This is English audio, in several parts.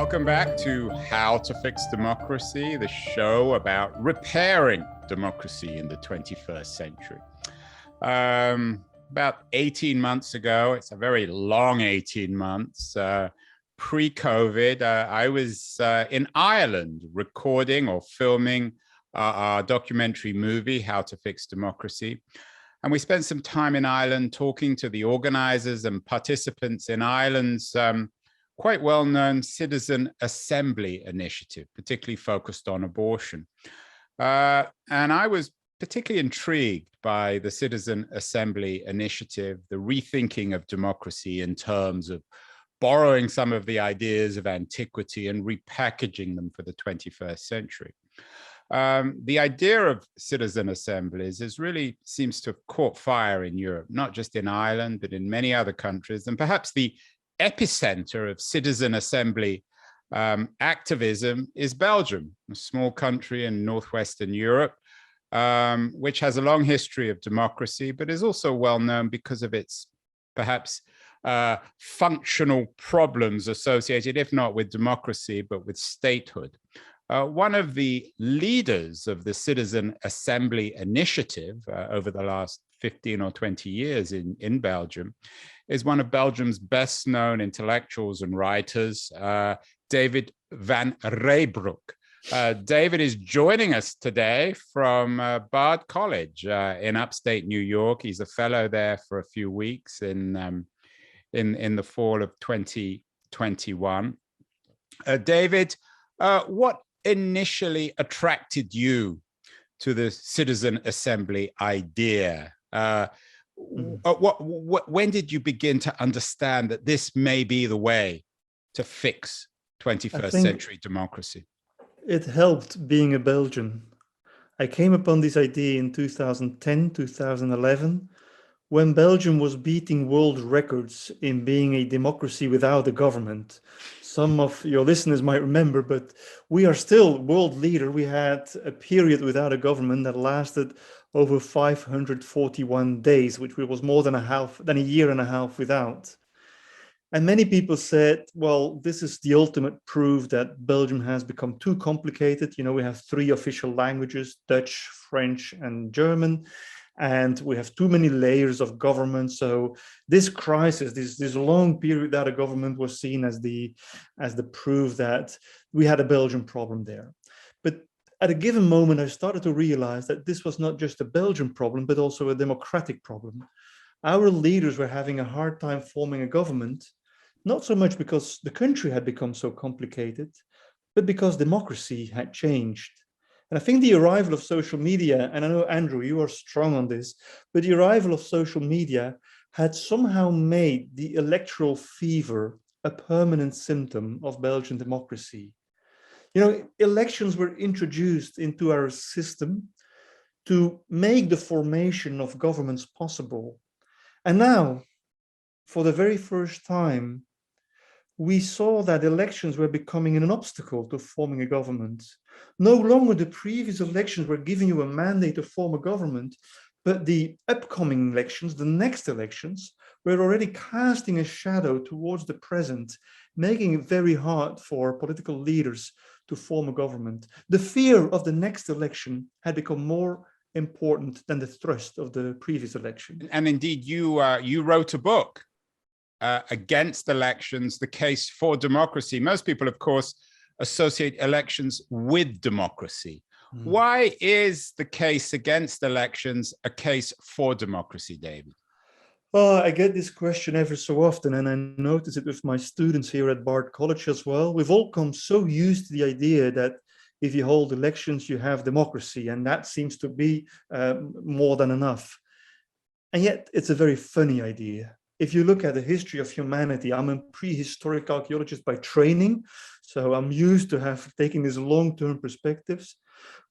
Welcome back to How to Fix Democracy, the show about repairing democracy in the 21st century. About 18 months ago, it's a very long 18 months, pre-COVID, I was in Ireland recording or filming our documentary movie, How to Fix Democracy. And we spent some time in Ireland talking to the organizers and participants in Ireland's quite well-known citizen assembly initiative, particularly focused on abortion. And I was particularly intrigued by the citizen assembly initiative, the rethinking of democracy in terms of borrowing some of the ideas of antiquity and repackaging them for the 21st century. The idea of citizen assemblies really seems to have caught fire in Europe, not just in Ireland, but in many other countries. And perhaps the epicenter of citizen assembly activism is Belgium, a small country in northwestern Europe, which has a long history of democracy, but is also well known because of its perhaps functional problems associated, if not with democracy, but with statehood. One of the leaders of the Citizen Assembly Initiative over the last 15 or 20 years in Belgium is one of Belgium's best known intellectuals and writers, David van Reybrouck. David is joining us today from Bard College in upstate New York. He's a fellow there for a few weeks in the fall of 2021. David, what initially attracted you to the citizen assembly idea? When did you begin to understand that this may be the way to fix 21st century democracy? It helped being a Belgian. I came upon this idea in 2010, 2011, when Belgium was beating world records in being a democracy without a government. Some of your listeners might remember, but we are still world leader. We had a period without a government that lasted over 541 days, which was more than a year and a half without. And many people said, well, this is the ultimate proof that Belgium has become too complicated. You know, we have 3 official languages, Dutch, French, and German. And we have too many layers of government. So this crisis, this long period without a government was seen as the proof that we had a Belgian problem there. But at a given moment, I started to realize that this was not just a Belgian problem, but also a democratic problem. Our leaders were having a hard time forming a government, not so much because the country had become so complicated, but because democracy had changed. And I think the arrival of social media, and I know, Andrew, you are strong on this, but the arrival of social media had somehow made the electoral fever a permanent symptom of Belgian democracy. You know, elections were introduced into our system to make the formation of governments possible. And now, for the very first time, we saw that elections were becoming an obstacle to forming a government. No longer the previous elections were giving you a mandate to form a government, but the upcoming elections, the next elections, were already casting a shadow towards the present, making it very hard for political leaders to form a government. The fear of the next election had become more important than the thrust of the previous election. And indeed, you wrote a book against elections, the case for democracy. Most people, of course, associate elections with democracy. Why is the case against elections a case for democracy, David? Well, I get this question every so often, and I notice it with my students here at Bard College as well. We've all come so used to the idea that if you hold elections, you have democracy, and that seems to be more than enough. And yet, it's a very funny idea. If you look at the history of humanity, I'm a prehistoric archaeologist by training, so I'm used to taking these long-term perspectives.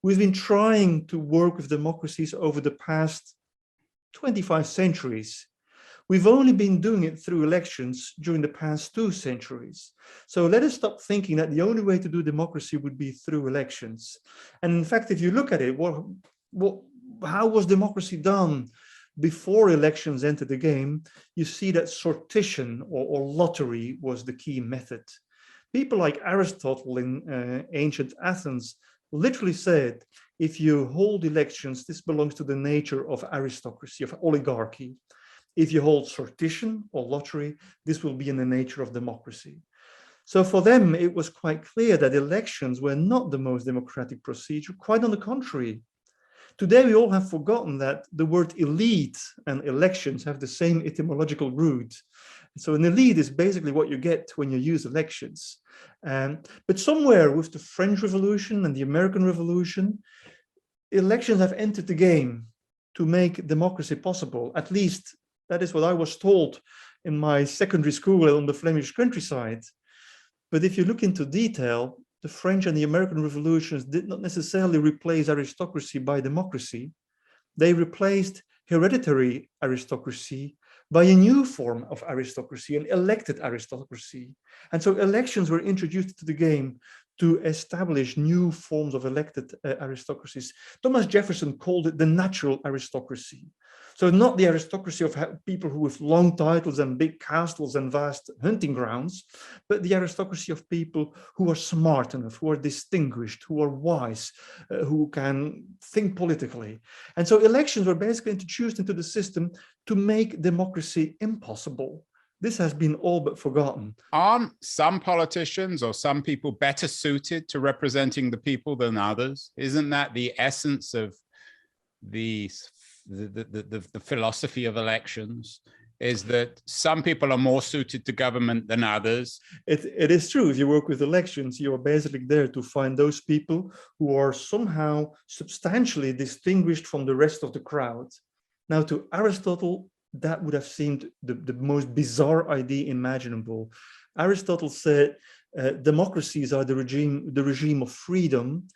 We've been trying to work with democracies over the past 25 centuries. We've only been doing it through elections during the past 2 centuries. So let us stop thinking that the only way to do democracy would be through elections. And in fact, if you look at it, how was democracy done? Before elections entered the game, you see that sortition or lottery was the key method. People like Aristotle in ancient Athens literally said, if you hold elections, this belongs to the nature of aristocracy, of oligarchy. If you hold sortition or lottery, this will be in the nature of democracy. So for them, it was quite clear that elections were not the most democratic procedure, quite on the contrary. Today, we all have forgotten that the word elite and elections have the same etymological root. So an elite is basically what you get when you use elections. But somewhere with the French Revolution and the American Revolution, elections have entered the game to make democracy possible. At least that is what I was told in my secondary school on the Flemish countryside. But if you look into detail, the French and the American revolutions did not necessarily replace aristocracy by democracy. They replaced hereditary aristocracy by a new form of aristocracy, an elected aristocracy. And so elections were introduced to the game to establish new forms of elected aristocracies. Thomas Jefferson called it the natural aristocracy. So not the aristocracy of people who with long titles and big castles and vast hunting grounds, but the aristocracy of people who are smart enough, who are distinguished, who are wise, who can think politically. And so elections were basically introduced into the system to make democracy impossible. This has been all but forgotten. Aren't some politicians or some people better suited to representing the people than others? Isn't that the essence of the philosophy of elections, is that some people are more suited to government than others? It is true. If you work with elections, you are basically there to find those people who are somehow substantially distinguished from the rest of the crowd. Now, to Aristotle, that would have seemed the most bizarre idea imaginable. Aristotle said democracies are the regime of freedom,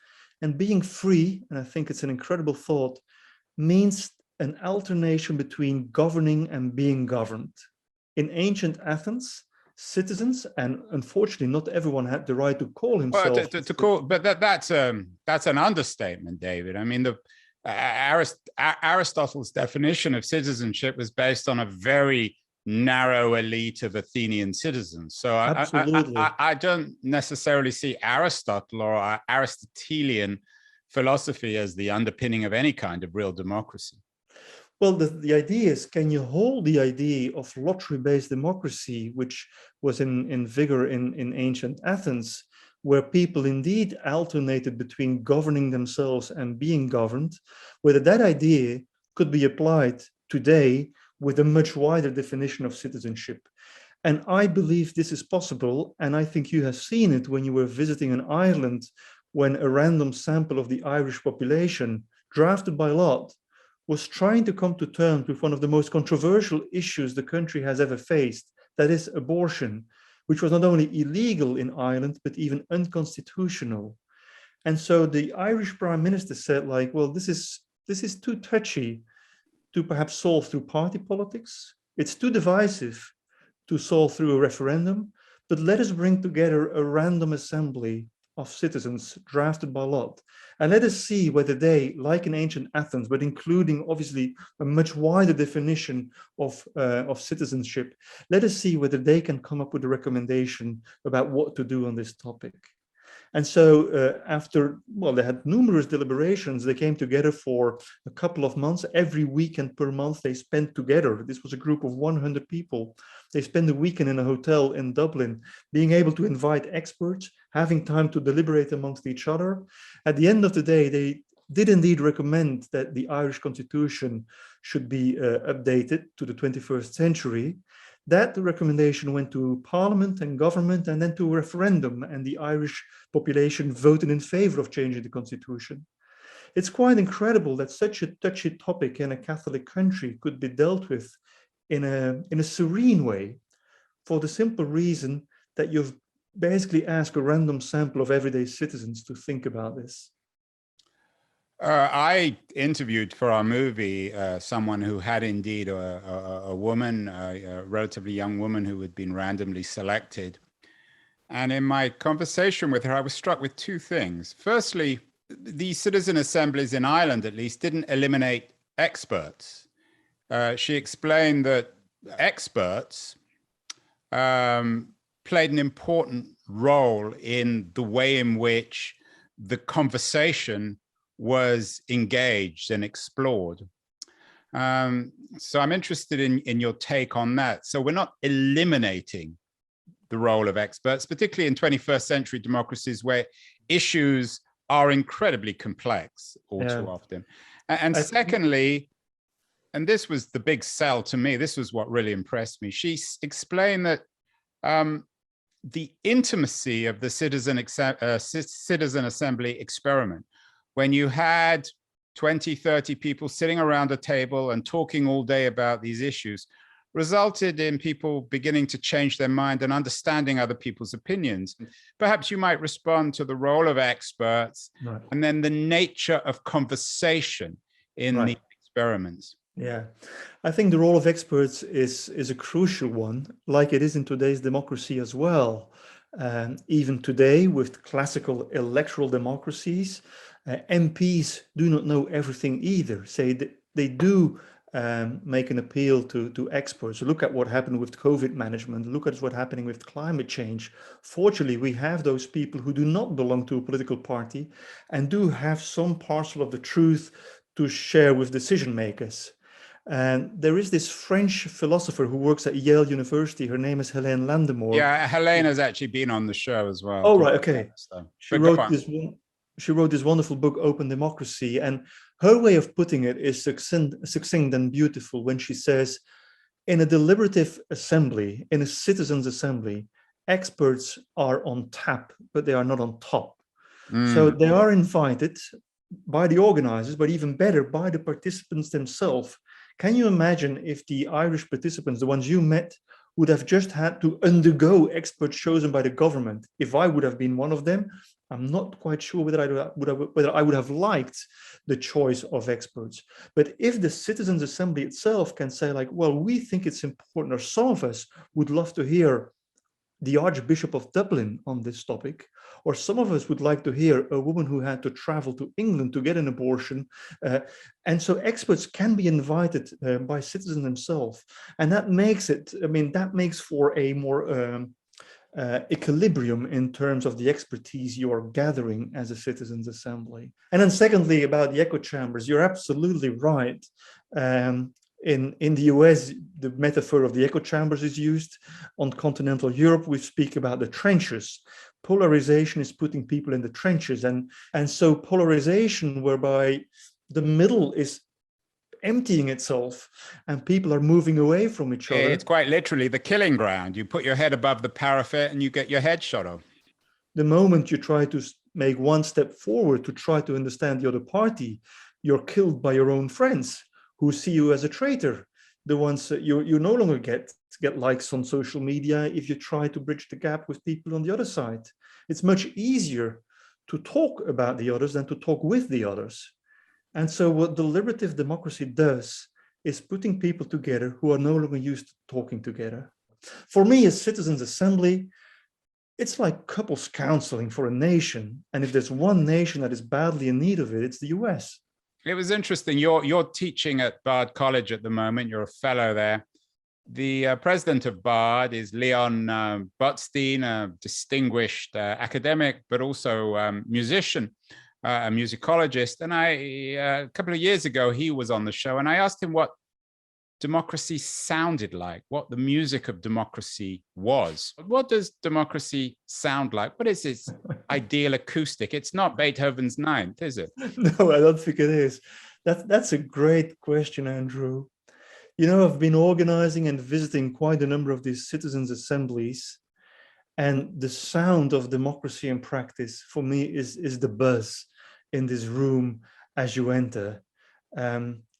and being free, and I think it's an incredible thought, means an alternation between governing and being governed. In ancient Athens, citizens, and unfortunately not everyone had the right to call himself. Well, but that's an understatement, David. I mean, Aristotle's definition of citizenship was based on a very narrow elite of Athenian citizens. So I don't necessarily see Aristotle or Aristotelian philosophy as the underpinning of any kind of real democracy. Well, the idea is, can you hold the idea of lottery-based democracy, which was in vigor in ancient Athens, where people indeed alternated between governing themselves and being governed, whether that idea could be applied today with a much wider definition of citizenship. And I believe this is possible, and I think you have seen it when you were visiting an island, when a random sample of the Irish population, drafted by lot, was trying to come to terms with one of the most controversial issues the country has ever faced, that is abortion, which was not only illegal in Ireland, but even unconstitutional. And so the Irish Prime Minister said, like, well, this is too touchy to perhaps solve through party politics. It's too divisive to solve through a referendum, but let us bring together a random assembly of citizens drafted by lot. And let us see whether they, like in ancient Athens, but including obviously a much wider definition of citizenship, let us see whether they can come up with a recommendation about what to do on this topic. And so after, well, they had numerous deliberations. They came together for a couple of months. Every weekend per month they spent together. This was a group of 100 people. They spent a weekend in a hotel in Dublin, being able to invite experts, having time to deliberate amongst each other. At the end of the day, they did indeed recommend that the Irish Constitution should be updated to the 21st century. That recommendation went to Parliament and government and then to a referendum, and the Irish population voted in favor of changing the Constitution. It's quite incredible that such a touchy topic in a Catholic country could be dealt with in a serene way, for the simple reason that you've basically asked a random sample of everyday citizens to think about this. I interviewed for our movie someone who had indeed a woman, a relatively young woman who had been randomly selected. And in my conversation with her, I was struck with two things. Firstly, the citizen assemblies in Ireland, at least, didn't eliminate experts. She explained that experts played an important role in the way in which the conversation was engaged and explored. So I'm interested in your take on that. So we're not eliminating the role of experts, particularly in 21st century democracies where issues are incredibly complex all too often. And secondly, and this was the big sell to me, this was what really impressed me. She explained that the intimacy of the citizen assembly experiment, when you had 20, 30 people sitting around a table and talking all day about these issues, resulted in people beginning to change their mind and understanding other people's opinions. Perhaps you might respond to the role of experts and then the nature of conversation in the experiments. Yeah, I think the role of experts is a crucial one, like it is in today's democracy as well. Even today, with classical electoral democracies, MPs do not know everything either. They do make an appeal to experts. Look at what happened with COVID management. Look at what's happening with climate change. Fortunately, we have those people who do not belong to a political party and do have some parcel of the truth to share with decision makers. And there is this French philosopher who works at Yale University. Her name is Helene Landemore. Yeah, Helene has actually been on the show as well. Oh, right, okay. She wrote this wonderful book, Open Democracy, and her way of putting it is succinct and beautiful when she says, in a deliberative assembly, in a citizens' assembly, experts are on tap, but they are not on top. So they are invited by the organizers, but even better, by the participants themselves. Can you imagine if the Irish participants, the ones you met, would have just had to undergo experts chosen by the government? If I would have been one of them, I'm not quite sure whether I would have liked the choice of experts. But if the Citizens' Assembly itself can say, like, well, we think it's important, or some of us would love to hear the Archbishop of Dublin on this topic, or some of us would like to hear a woman who had to travel to England to get an abortion. And so experts can be invited by citizens themselves. And that makes it, that makes for a more equilibrium in terms of the expertise you are gathering as a citizens' assembly. And then secondly, about the echo chambers, you're absolutely right. In the US, the metaphor of the echo chambers is used. On continental Europe, we speak about the trenches. Polarization is putting people in the trenches. And so polarization, whereby the middle is emptying itself and people are moving away from each other. It's quite literally the killing ground. You put your head above the parapet and you get your head shot off. The moment you try to make one step forward to try to understand the other party, you're killed by your own friends who see you as a traitor. The ones that you no longer get likes on social media if you try to bridge the gap with people on the other side. It's much easier to talk about the others than to talk with the others. And so what deliberative democracy does is putting people together who are no longer used to talking together. For me, as citizens' assembly, it's like couples counseling for a nation. And if there's one nation that is badly in need of it, it's the US. It was interesting. You're teaching at Bard College at the moment. You're a fellow there. The president of Bard is Leon Botstein, a distinguished academic, but also musician, a musicologist. And a couple of years ago, he was on the show, and I asked him what democracy sounded like, what the music of democracy was. What does democracy sound like? What is its ideal acoustic? It's not Beethoven's Ninth, is it? No, I don't think it is. That's a great question, Andrew. You know, I've been organizing and visiting quite a number of these citizens' assemblies, and the sound of democracy in practice for me is the buzz in this room as you enter.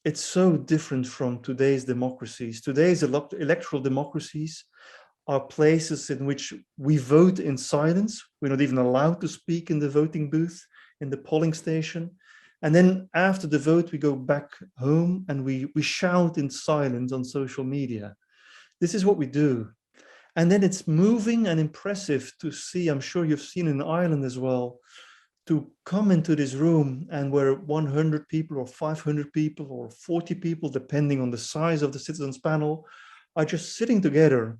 It's so different from today's democracies. Today's electoral democracies are places in which we vote in silence. We're not even allowed to speak in the voting booth, in the polling station. And then after the vote, we go back home and we shout in silence on social media. This is what we do. And then it's moving and impressive to see, I'm sure you've seen in Ireland as well, to come into this room and where 100 people or 500 people or 40 people, depending on the size of the citizens panel, are just sitting together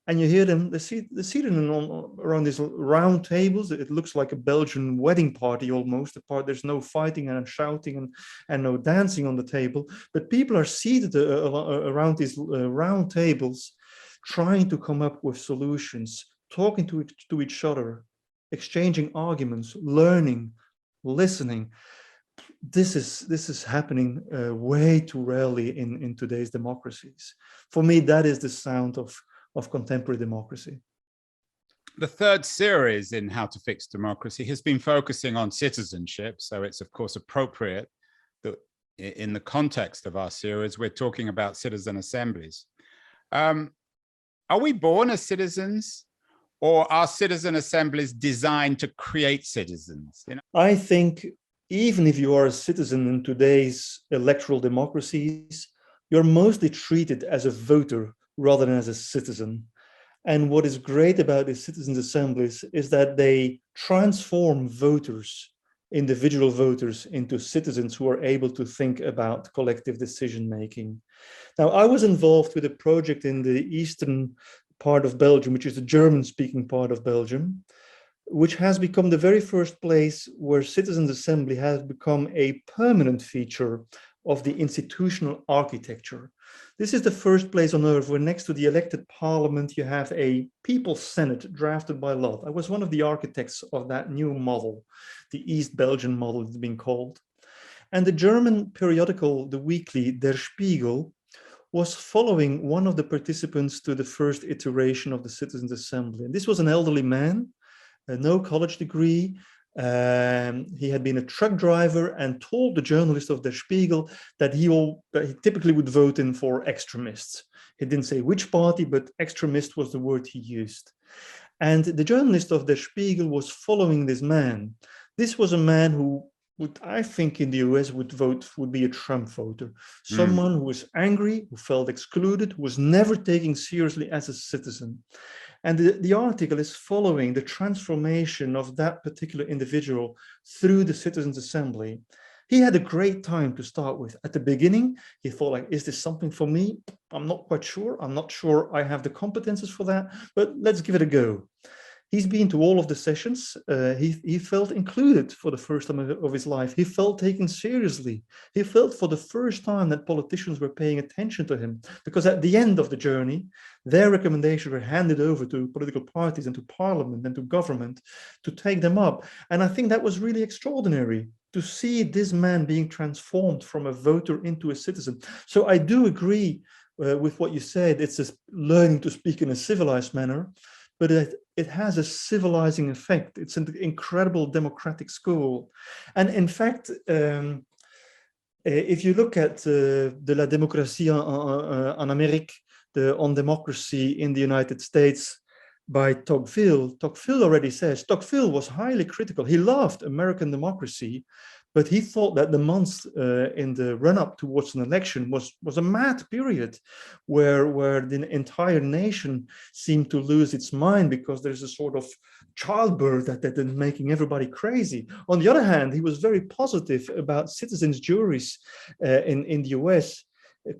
and you hear them, they're seated around these round tables. It looks like a Belgian wedding party almost. There's no fighting and shouting and no dancing on the table, but people are seated around these round tables, trying to come up with solutions, talking to each other, exchanging arguments, learning, listening. This is happening way too rarely in today's democracies. For me, that is the sound of contemporary democracy. The third series in How to Fix Democracy has been focusing on citizenship. So it's, of course, appropriate that in the context of our series, we're talking about citizen assemblies. Are we born as citizens, or are citizen assemblies designed to create citizens? I think even if you are a citizen in today's electoral democracies, you're mostly treated as a voter rather than as a citizen. And what is great about these citizens' assemblies is that they transform voters, individual voters, into citizens who are able to think about collective decision-making. Now, I was involved with a project in the eastern part of Belgium, which is the German-speaking part of Belgium, which has become the very first place where citizens' assembly has become a permanent feature of the institutional architecture. This is the first place on earth where next to the elected parliament, you have a people's senate drafted by lot. I was one of the architects of that new model, the East Belgian model it's been called. And the German periodical, the weekly Der Spiegel, was following one of the participants to the first iteration of the Citizens' Assembly. And this was an elderly man, no college degree. He had been a truck driver and told the journalist of Der Spiegel that he typically would vote in for extremists. He didn't say which party, but extremist was the word he used. And the journalist of Der Spiegel was following this man. This was a man who I think in the US would be a Trump voter. Someone who was angry, who felt excluded, who was never taken seriously as a citizen. And the article is following the transformation of that particular individual through the Citizens' Assembly. He had a great time to start with. At the beginning, he thought, like, is this something for me? I'm not quite sure. I'm not sure I have the competences for that, but let's give it a go. He's been to all of the sessions. He felt included for the first time of his life. He felt taken seriously. He felt for the first time that politicians were paying attention to him, because at the end of the journey, their recommendations were handed over to political parties and to parliament and to government to take them up. And I think that was really extraordinary to see this man being transformed from a voter into a citizen. So I do agree with what you said. It's just learning to speak in a civilized manner, but it has a civilizing effect. It's an incredible democratic school. And in fact, if you look at de la démocratie en Amérique, on democracy in the United States by Tocqueville already says, Tocqueville was highly critical. He loved American democracy, but he thought that the months in the run-up towards an election was a mad period where the entire nation seemed to lose its mind because there's a sort of childbirth that is making everybody crazy. On the other hand, he was very positive about citizens' juries in the US,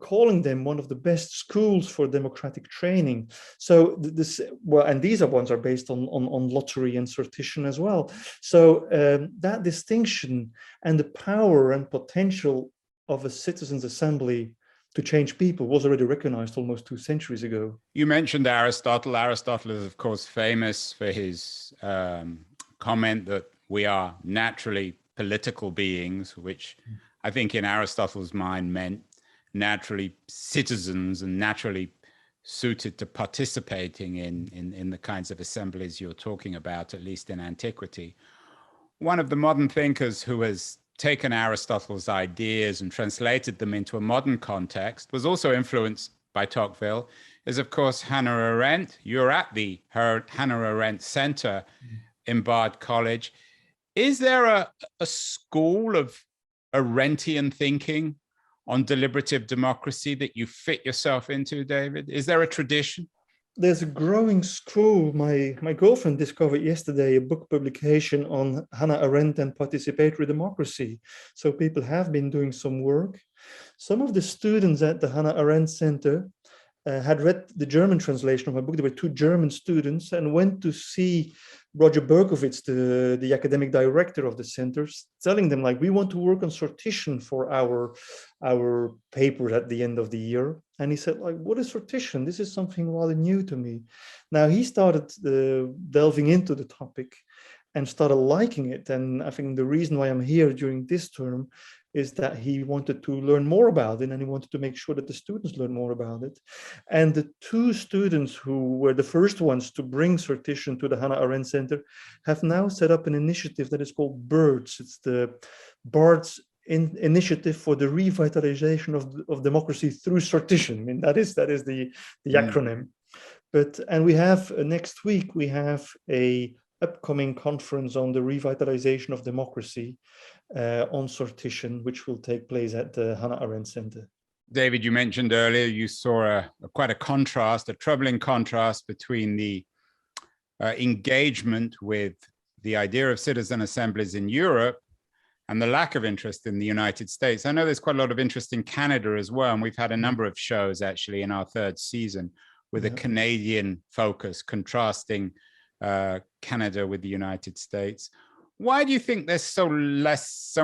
calling them one of the best schools for democratic training. So and these ones are based on lottery and sortition as well. So that distinction and the power and potential of a citizens' assembly to change people was already recognized almost 2 centuries ago. You mentioned Aristotle. Aristotle is, of course, famous for his comment that we are naturally political beings, which I think in Aristotle's mind meant naturally citizens and naturally suited to participating in the kinds of assemblies you're talking about, at least in antiquity. One of the modern thinkers who has taken Aristotle's ideas and translated them into a modern context, was also influenced by Tocqueville, is of course Hannah Arendt. You're at the Hannah Arendt Center in Bard College. Is there a school of Arendtian thinking on deliberative democracy that you fit yourself into, David? Is there a tradition? There's a growing school. My girlfriend discovered yesterday a book publication on Hannah Arendt and participatory democracy. So people have been doing some work. Some of the students at the Hannah Arendt Center had read the German translation of my book. There were two German students and went to see Roger Berkowitz, the academic director of the centers, telling them like, we want to work on sortition for our paper at the end of the year. And he said, like, what is sortition? This is something rather new to me. Now he started delving into the topic and started liking it. And I think the reason why I'm here during this term is that he wanted to learn more about it, and he wanted to make sure that the students learn more about it. And the two students who were the first ones to bring sortition to the Hannah Arendt Center have now set up an initiative that is called BIRDS. It's the BARDS initiative for the revitalization of democracy through sortition. I mean, that is the acronym. And we have next week, we have a upcoming conference on the revitalization of democracy on sortition, which will take place at the Hannah Arendt Center. David, you mentioned earlier you saw quite a contrast, a troubling contrast between the engagement with the idea of citizen assemblies in Europe and the lack of interest in the United States. I know there's quite a lot of interest in Canada as well, and we've had a number of shows actually in our third season with a Canadian focus, contrasting Canada with the United States. Why do you think there's so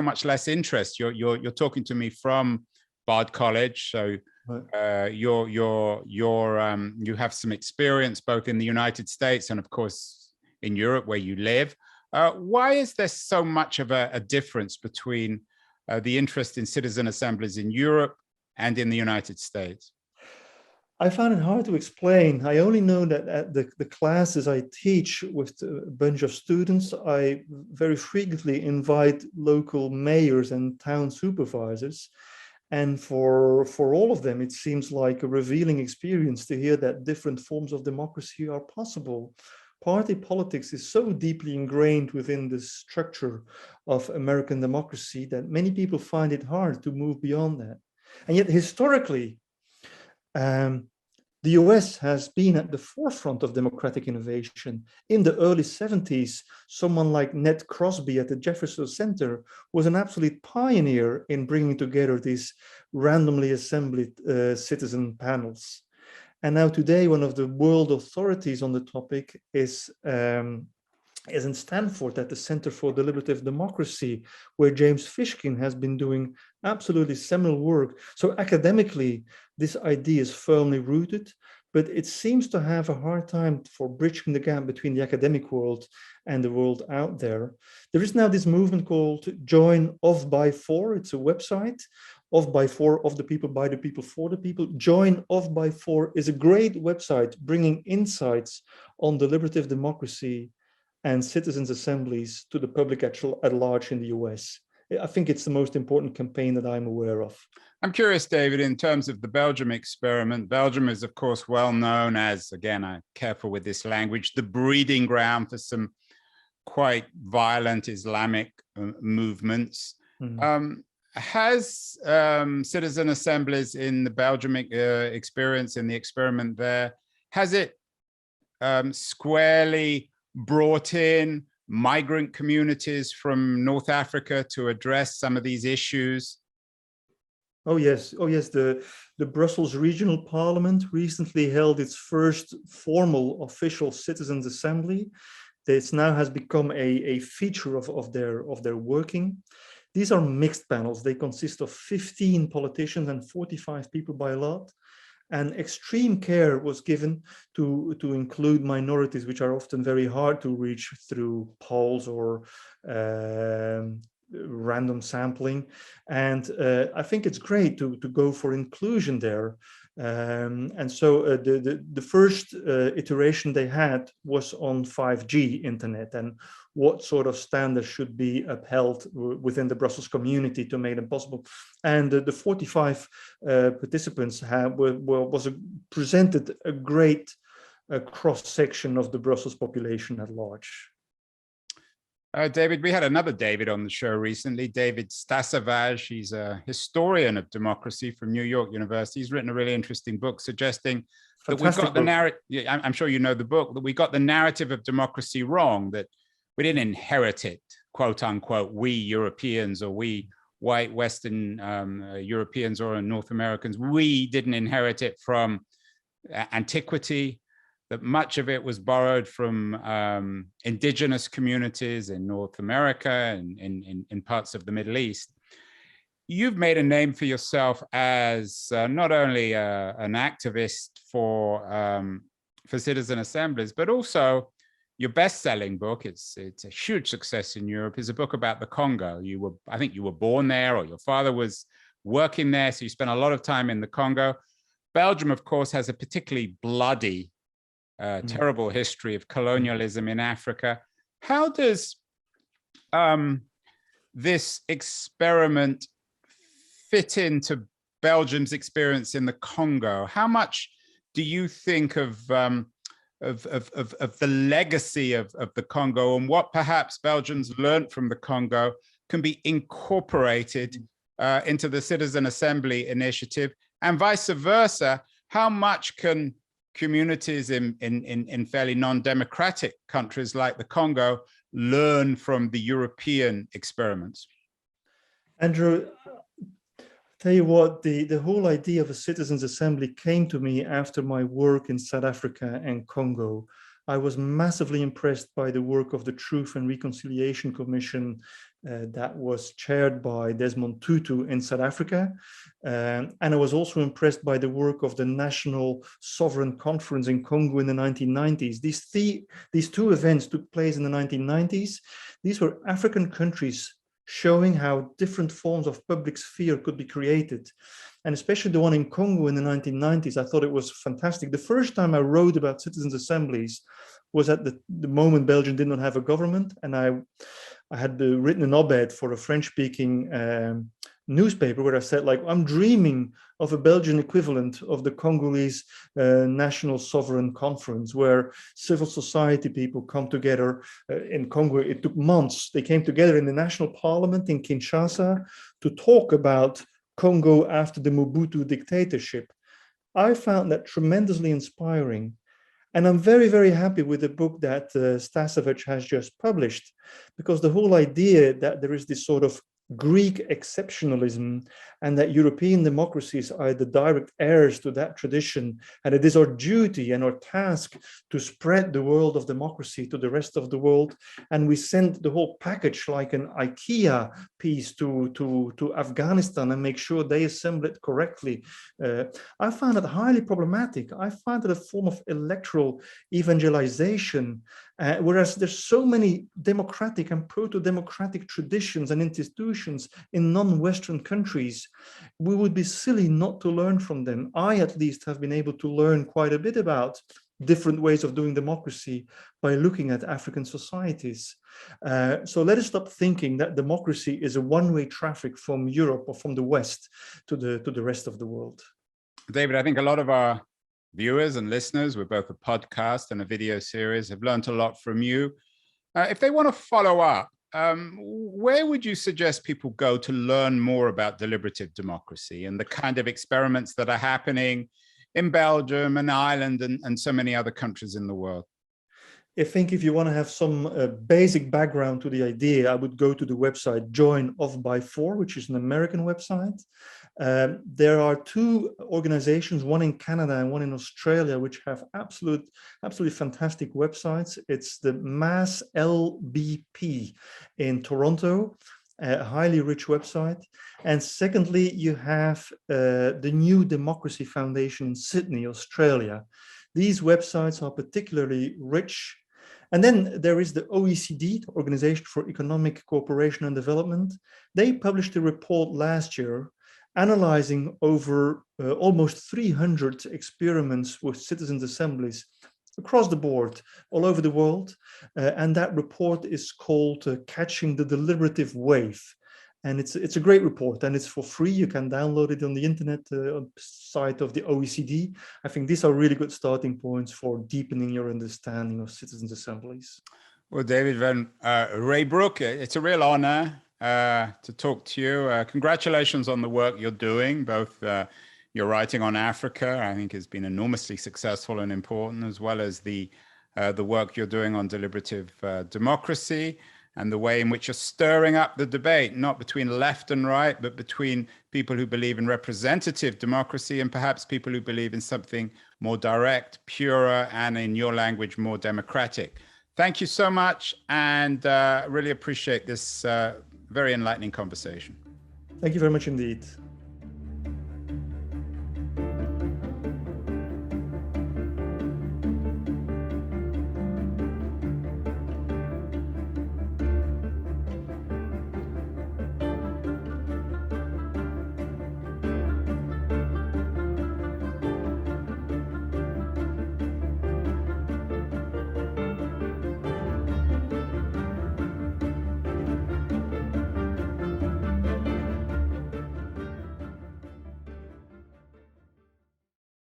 much less interest? You're talking to me from Bard College, so you have some experience both in the United States and of course in Europe where you live. Why is there so much of a difference between the interest in citizen assemblies in Europe and in the United States? I found it hard to explain. I only know that at the classes I teach with a bunch of students, I very frequently invite local mayors and town supervisors. And for all of them, it seems like a revealing experience to hear that different forms of democracy are possible. Party politics is so deeply ingrained within the structure of American democracy that many people find it hard to move beyond that. And yet historically, the US has been at the forefront of democratic innovation. In the early 70s, someone like Ned Crosby at the Jefferson Center was an absolute pioneer in bringing together these randomly assembled citizen panels. And now today, one of the world authorities on the topic is in Stanford at the Center for Deliberative Democracy, where James Fishkin has been doing absolutely seminal work. So academically, this idea is firmly rooted, but it seems to have a hard time for bridging the gap between the academic world and the world out there. There is now this movement called Join Of By For. It's a website, Of By For, of the people, by the people, for the people. Join Of By For is a great website bringing insights on deliberative democracy and citizens' assemblies to the public at large in the US. I think it's the most important campaign that I'm aware of. I'm curious, David, in terms of the Belgium experiment. Belgium is, of course, well known as, again, I'm careful with this language, the breeding ground for some quite violent Islamic movements. Has citizen assemblies in the Belgium experience, in the experiment there, has it squarely brought in migrant communities from North Africa to address some of these issues? Oh yes, the Brussels Regional Parliament recently held its first formal official citizens assembly. This now has become a feature of their working. These are mixed panels. They consist of 15 politicians and 45 people by lot. And extreme care was given to include minorities, which are often very hard to reach through polls or random sampling. And I think it's great to go for inclusion there. And so the first iteration they had was on 5G internet and what sort of standards should be upheld within the Brussels community to make them possible. And the 45 participants presented a great cross-section of the Brussels population at large. David, we had another David on the show recently, David Stasavage. He's a historian of democracy from New York University. He's written a really interesting book suggesting that we've got the narrative, I'm sure you know the book, that we got the narrative of democracy wrong, that we didn't inherit it, quote unquote, we Europeans or we white Western Europeans or North Americans, we didn't inherit it from antiquity, that much of it was borrowed from indigenous communities in North America and in parts of the Middle East. You've made a name for yourself as not only an activist for citizen assemblies, but also your best-selling book, it's a huge success in Europe, is a book about the Congo. I think you were born there, or your father was working there, so you spent a lot of time in the Congo. Belgium, of course, has a particularly bloody, terrible history of colonialism in Africa. How does this experiment fit into Belgium's experience in the Congo? How much do you think of the legacy of the Congo, and what perhaps Belgians learned from the Congo can be incorporated into the Citizen Assembly initiative, and vice versa? How much can communities in fairly non-democratic countries like the Congo learn from the European experiments? Andrew, tell you what, the whole idea of a citizens' assembly came to me after my work in South Africa and Congo. I was massively impressed by the work of the Truth and Reconciliation Commission that was chaired by Desmond Tutu in South Africa. And I was also impressed by the work of the National Sovereign Conference in Congo in the 1990s. These two events took place in the 1990s. These were African countries showing how different forms of public sphere could be created. And especially the one in Congo in the 1990s, I thought it was fantastic. The first time I wrote about citizens' assemblies was at the moment Belgium did not have a government. And I had written an op-ed for a French-speaking newspaper where I said, like, I'm dreaming of a Belgian equivalent of the Congolese National Sovereign Conference, where civil society people come together. In Congo, it took months. They came together in the national parliament in Kinshasa to talk about Congo after the Mobutu dictatorship. I found that tremendously inspiring. And I'm very, very happy with the book that Stasevich has just published, because the whole idea that there is this sort of Greek exceptionalism and that European democracies are the direct heirs to that tradition, and it is our duty and our task to spread the world of democracy to the rest of the world. And we send the whole package like an IKEA piece to Afghanistan and make sure they assemble it correctly. I found it highly problematic. I find it a form of electoral evangelization, whereas there's so many democratic and proto-democratic traditions and institutions in non-Western countries. We would be silly not to learn from them. I, at least, have been able to learn quite a bit about different ways of doing democracy by looking at African societies. So let us stop thinking that democracy is a one-way traffic from Europe or from the West to the rest of the world. David, I think a lot of our viewers and listeners with both a podcast and a video series have learned a lot from you. If they want to follow up, where would you suggest people go to learn more about deliberative democracy and the kind of experiments that are happening in Belgium and Ireland and so many other countries in the world? I think if you want to have some basic background to the idea, I would go to the website Join Off by 4, which is an American website. There are two organizations, one in Canada and one in Australia, which have absolutely fantastic websites. It's the Mass LBP in Toronto, a highly rich website. And secondly, you have the New Democracy Foundation in Sydney, Australia. These websites are particularly rich. And then there is the OECD, Organization for Economic Cooperation and Development. They published a report last year analyzing over almost 300 experiments with citizens' assemblies across the board, all over the world. And that report is called Catching the Deliberative Wave. And it's a great report, and it's for free. You can download it on the internet site of the OECD. I think these are really good starting points for deepening your understanding of citizens' assemblies. Well, David van Reybrouck, it's a real honor to talk to you. Congratulations on the work you're doing. Both your writing on Africa, I think, has been enormously successful and important, as well as the work you're doing on deliberative democracy. and the way in which you're stirring up the debate, not between left and right, but between people who believe in representative democracy and perhaps people who believe in something more direct, purer, and in your language, more democratic. Thank you so much, and really appreciate this very enlightening conversation. Thank you very much indeed.